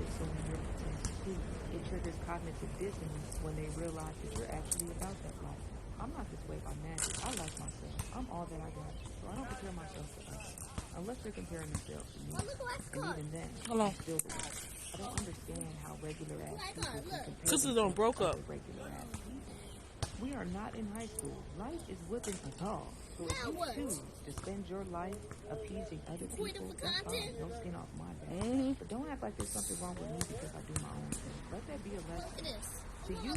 assuming your potential too. It triggers cognitive dissonance when they realize that you're actually about that life. I'm not this way by magic. I like myself. I'm all that I got. So I don't compare myself to others. Unless they're comparing themselves to me. And even then, I'm still the one. I don't understand how regular ass people can compare Sisters don't broke up. regular ass people. We are not in high school. Life is whipping us all. So if you choose to spend your life appeasing other people, that's fine. No skin off my back. But don't act like there's something wrong with me because I do my own thing. Let that be a lesson. To you,